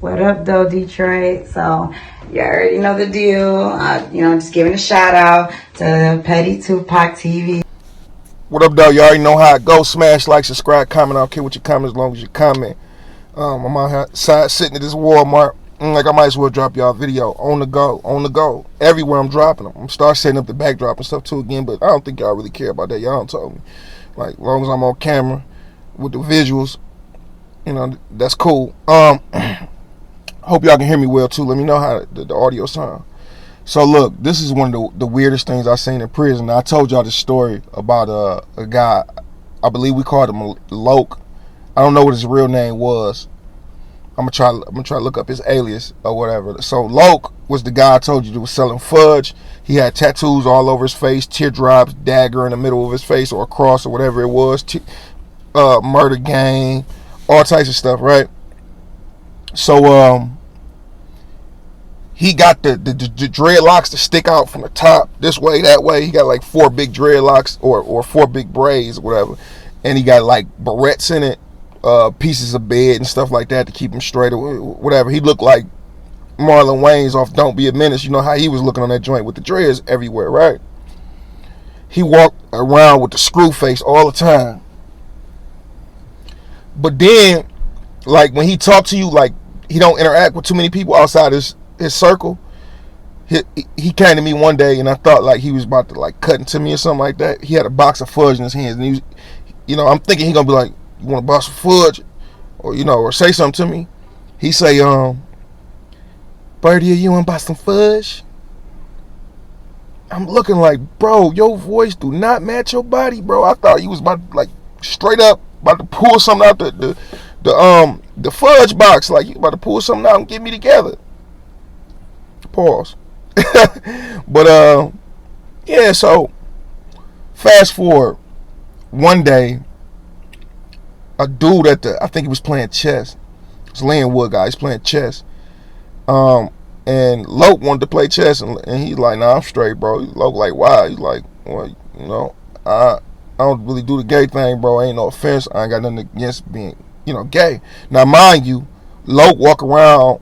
What up, though, Detroit? So, you already know the deal. Just giving a shout out to Petty Tupac TV. What up, though? You already know how it goes. Smash, like, subscribe, comment. I don't care what you comment as long as you comment. I'm outside sitting at this Walmart. Like, I might as well drop y'all a video on the go. Everywhere I'm dropping them. I'm start setting up the backdrop and stuff too again, but I don't think y'all really care about that. Y'all don't tell me. Like, as long as I'm on camera with the visuals, that's cool. Hope y'all can hear me well too. Let me know how the audio sound. So look, this is one of the weirdest things I've seen in prison. I told y'all this story about a guy. I believe we called him Loke. I don't know what his real name was. I'm gonna try to look up his alias or whatever. So Loke was the guy I told you that was selling fudge. He had tattoos all over his face, teardrops, dagger in the middle of his face, or a cross or whatever it was. Murder gang, all types of stuff, right? So he got the dreadlocks to stick out from the top this way, that way. He got like 4 big dreadlocks or 4 big braids or whatever, and he got like barrettes in it, pieces of bed and stuff like that to keep him straight or whatever. He looked like Marlon Wayans off Don't Be a Menace. You know how he was looking on that joint with the dreads everywhere, right? He walked around with the screw face all the time. But then, like, when he talked to you, like, he don't interact with too many people outside his circle. He came to me one day and I thought like he was about to like cut into me or something like that. He had a box of fudge in his hands and he was, I'm thinking he gonna be like, you want a box of fudge? Or say something to me. He say, Birdie, you want to buy some fudge? I'm looking like, bro, your voice do not match your body, bro. I thought you was about to, like, straight up about to pull something out the fudge box, like you about to pull something out and get me together. Pause. But yeah, so fast forward one day, a dude I think he was playing chess. It's Linwood guy, he's playing chess. And Loke wanted to play chess and he's like, nah, I'm straight, bro. Loke like, why? He's like, well, I don't really do the gay thing, bro. Ain't no offense. I ain't got nothing against being, gay. Now, mind you, Loke walk around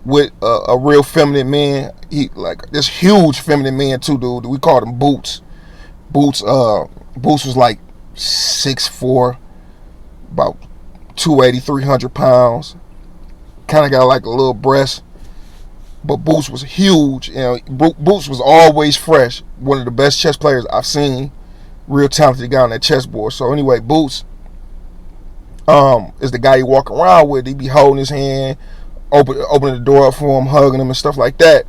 with a real feminine man. He like this huge feminine man too, dude. We called him Boots. Boots was like 6'4", about 280, 300 pounds. Kind of got like a little breast, but Boots was huge. Boots was always fresh. One of the best chess players I've seen. Real talented guy on that chessboard. So anyway, Boots is the guy you walk around with. He be holding his hand, opening the door up for him, hugging him and stuff like that.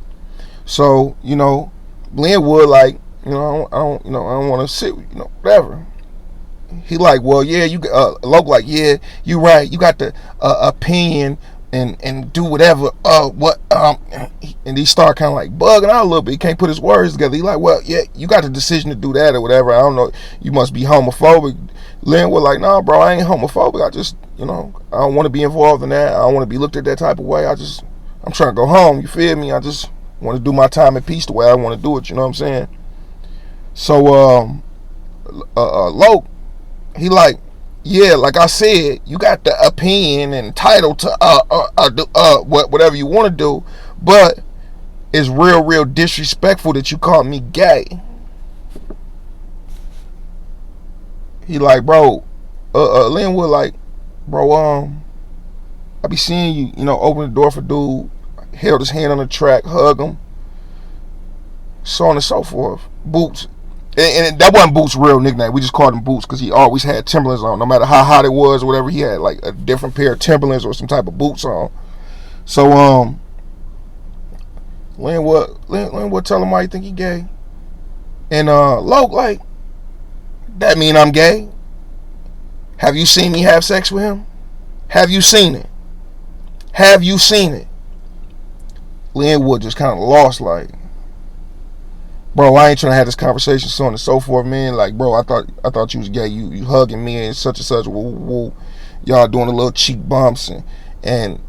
So Linwood like, I don't want to sit, whatever. He like, well, yeah, Loke like, yeah, you right. You got the opinion and do whatever. And he start kind of like bugging out a little bit. He can't put his words together. He like, well, yeah, you got the decision to do that or whatever. I don't know. You must be homophobic. Linwood like, nah, bro, I ain't homophobic. I just, I don't want to be involved in that. I don't want to be looked at that type of way. I'm trying to go home. You feel me? I just want to do my time in peace the way I want to do it. You know what I'm saying? So, Loke, he like, yeah, like I said, you got the opinion and title to whatever you want to do, but it's real disrespectful that you call me gay. He like, bro, Linwood like, bro, I be seeing you, open the door for dude, held his hand on the track, hug him, so on and so forth. Boots. And that wasn't Boots' real nickname. We just called him Boots because he always had Timberlands on. No matter how hot it was or whatever, he had like a different pair of Timberlands or some type of boots on. So, Linwood tell him why you think he gay. And Loke like, that mean I'm gay? Have you seen me have sex with him? Have you seen it? Have you seen it? Linwood just kind of lost like, bro, I ain't trying to have this conversation, so on and so forth, man. Like, bro, I thought you was gay. You hugging me and such. Woo. Y'all doing a little cheek bumps and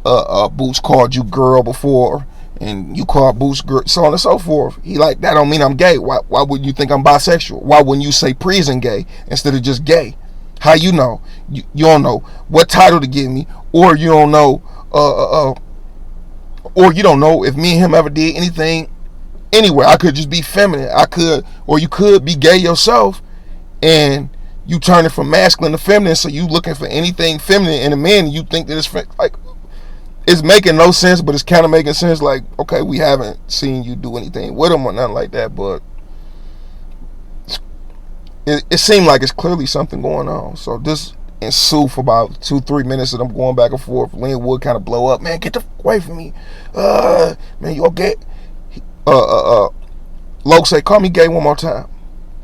Boots called you girl before, and you called Boots girl, so on and so forth. He like, that don't mean I'm gay. Why wouldn't you think I'm bisexual? Why wouldn't you say prison gay instead of just gay? How you know? You don't know what title to give me, or you don't know uh, uh, or you don't know if me and him ever did anything anywhere. I could just be feminine. I could, or you could be gay yourself, and you turn it from masculine to feminine. So you looking for anything feminine in a man, and you think that it's like it's making no sense, but it's kind of making sense. Like, okay, we haven't seen you do anything with him or nothing like that, but it seemed like it's clearly something going on. So this ensued for about 2-3 minutes of them going back and forth. Lynn Wood kind of blow up, man, get the fuck away from me. Man, you okay? Loke say, call me gay one more time.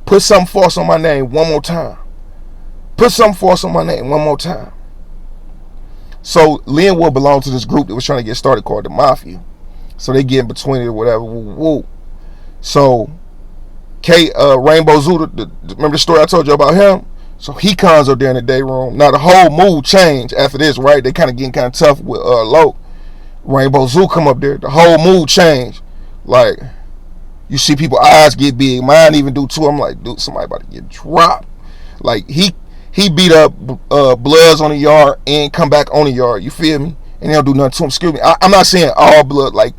Put something false on my name one more time. Put something false on my name one more time. So Lynn Wood belonged to this group that was trying to get started called the Mafia. So they get in between it or whatever. Woo. So Rainbow Zoo, remember the story I told you about him? So he comes up there in the day room. Now the whole mood changed after this, right? They kind of getting kind of tough with Loke. Rainbow Zoo come up there. The whole mood changed. Like, you see people eyes get big. Mine even do too. I'm like, dude, somebody about to get dropped. Like, he beat up Bloods on the yard and come back on the yard. You feel me? And they don't do nothing to him. Excuse me. I'm not saying all Blood. Like,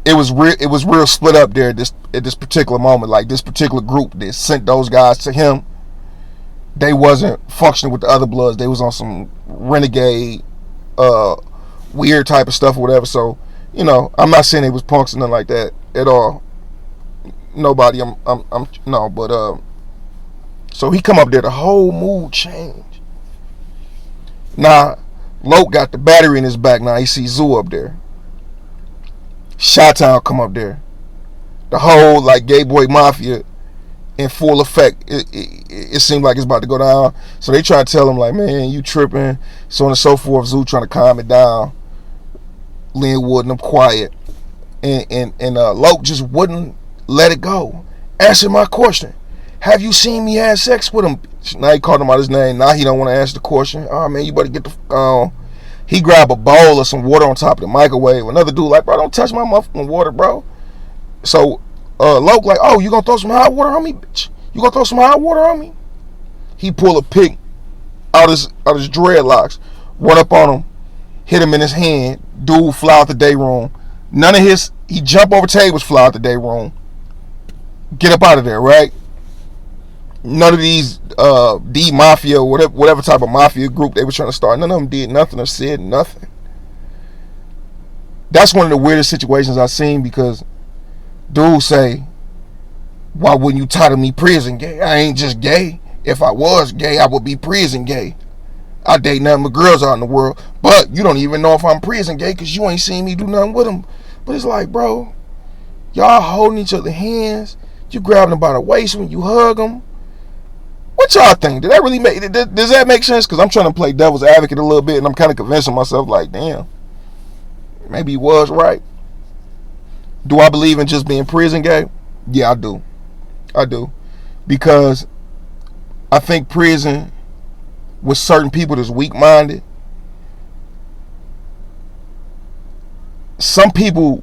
it was real split up there at this particular moment. Like, this particular group that sent those guys to him, they wasn't functioning with the other Bloods. They was on some renegade, weird type of stuff or whatever. So, you know, I'm not saying they was punks or nothing like that at all. Nobody. I'm no, but so he come up there, the whole mood changed. Now, Loke got the battery in his back. Now he sees Zoo up there. Chi-Town come up there. The whole like gay boy mafia in full effect. It seemed like it's about to go down. So they try to tell him like, man, you tripping, so on and so forth. Zoo trying to calm it down. Lynn Wood and them quiet. And Loke just wouldn't let it go. Answer my question. Have you seen me have sex with him? Now he called him out his name. Now he don't want to answer the question. Oh man, you better get the on. He grabbed a bowl of some water on top of the microwave. Another dude like, bro, don't touch my motherfucking water, bro. So Loke like, oh, you gonna throw some hot water on me, bitch? You gonna throw some hot water on me? He pull a pick out his dreadlocks, run up on him, hit him in his hand. Dude fly out the day room. He jump over tables, fly out the day room. Get up out of there, right? None of these D Mafia, whatever type of mafia group they were trying to start, none of them did nothing or said nothing. That's one of the weirdest situations I've seen, because dudes say, why wouldn't you title me prison gay? I ain't just gay. If I was gay, I would be prison gay. I date nothing but girls out in the world, but you don't even know if I'm prison gay because you ain't seen me do nothing with them. But it's like, bro, y'all holding each other's hands, you grabbing them by the waist when you hug them. What y'all think? Did that really does that make sense? Because I'm trying to play devil's advocate a little bit, and I'm kind of convincing myself like, damn, maybe he was right. Do I believe in just being prison gay? Yeah, I do. Because I think prison, with certain people that's weak-minded, some people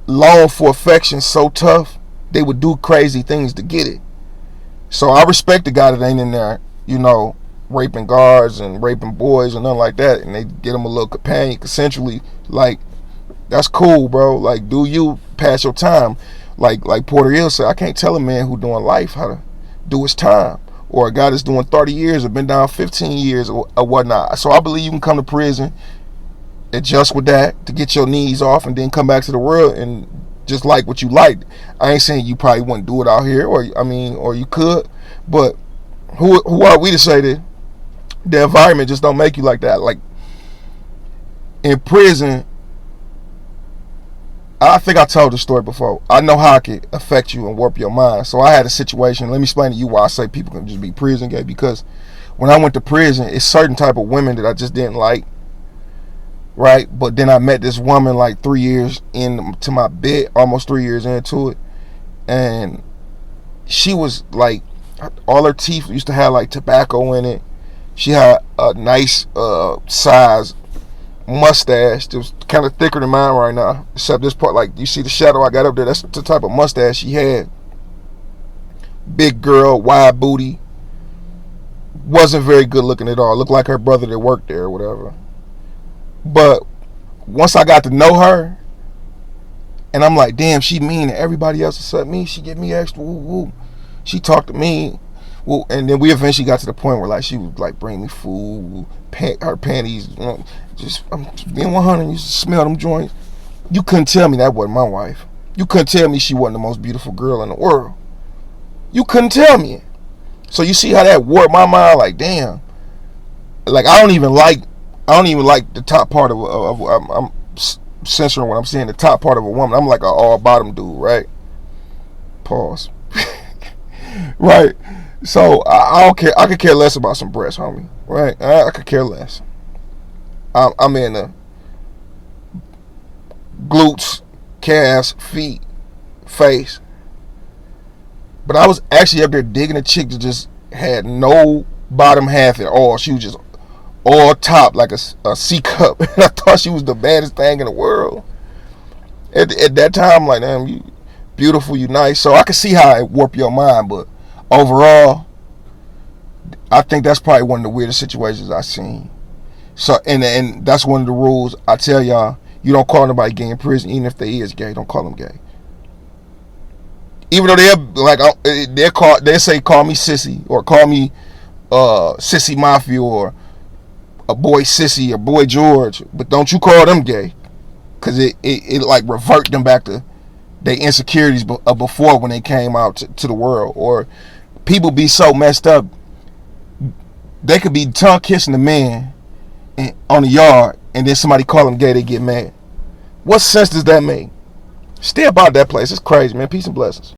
long for affection so tough, they would do crazy things to get it. So I respect the guy that ain't in there, you know, raping guards and raping boys and nothing like that, and they get him a little companion consensually. Like, that's cool, bro. Like, do you pass your time? Like Porter Hill said, I can't tell a man who doing life how to do his time, or a guy that's doing 30 years or been down 15 years or whatnot. So I believe you can come to prison, adjust with that to get your knees off, and then come back to the world and just like what you liked. I ain't saying you probably wouldn't do it out here, or you could, but who are we to say that the environment just don't make you like that? Like, in prison, I think I told the story before. I know how it can affect you and warp your mind. So I had a situation. Let me explain to you why I say people can just be prison gay. Because when I went to prison, it's certain type of women that I just didn't like, right? But then I met this woman like 3 years into my bed, almost 3 years into it, and she was like, all her teeth used to have like tobacco in it. She had a nice size mustache that was kind of thicker than mine right now, except this part, like, you see the shadow I got up there, that's the type of mustache she had. Big girl, wide booty, wasn't very good looking at all. Looked like her brother that worked there or whatever. But once I got to know her, and I'm like, damn, she mean to everybody else except me. She give me extra woo woo. She talked to me. Well, and then we eventually got to the point where like she would like bring me food, her panties. You know, just I'm just being 100. You just smell them joints. You couldn't tell me that wasn't my wife. You couldn't tell me she wasn't the most beautiful girl in the world. You couldn't tell me it. So you see how that warped my mind? Like, damn. Like I don't even like the top part of I'm censoring what I'm saying. The top part of a woman. I'm like an all bottom dude, right? Pause. Right. So I don't care. I could care less about some breasts, homie. Right? I could care less. I'm in the glutes, calves, feet, face. But I was actually up there digging a chick that just had no bottom half at all. She was just all top like a C cup. And I thought she was the baddest thing in the world. At that time, I'm like, damn, you beautiful, you nice. So I can see how it warped your mind, but overall, I think that's probably one of the weirdest situations I've seen. So and that's one of the rules I tell y'all: you don't call nobody gay in prison, even if they is gay. Don't call them gay. Even though they're like they say call me sissy or call me sissy mafia or a boy sissy or boy George, but don't you call them gay, cause it like revert them back to their insecurities before when they came out to the world. Or people be so messed up, they could be tongue kissing the man on the yard, and then somebody call them gay, they get mad. What sense does that make? Stay about that place. It's crazy, man. Peace and blessings.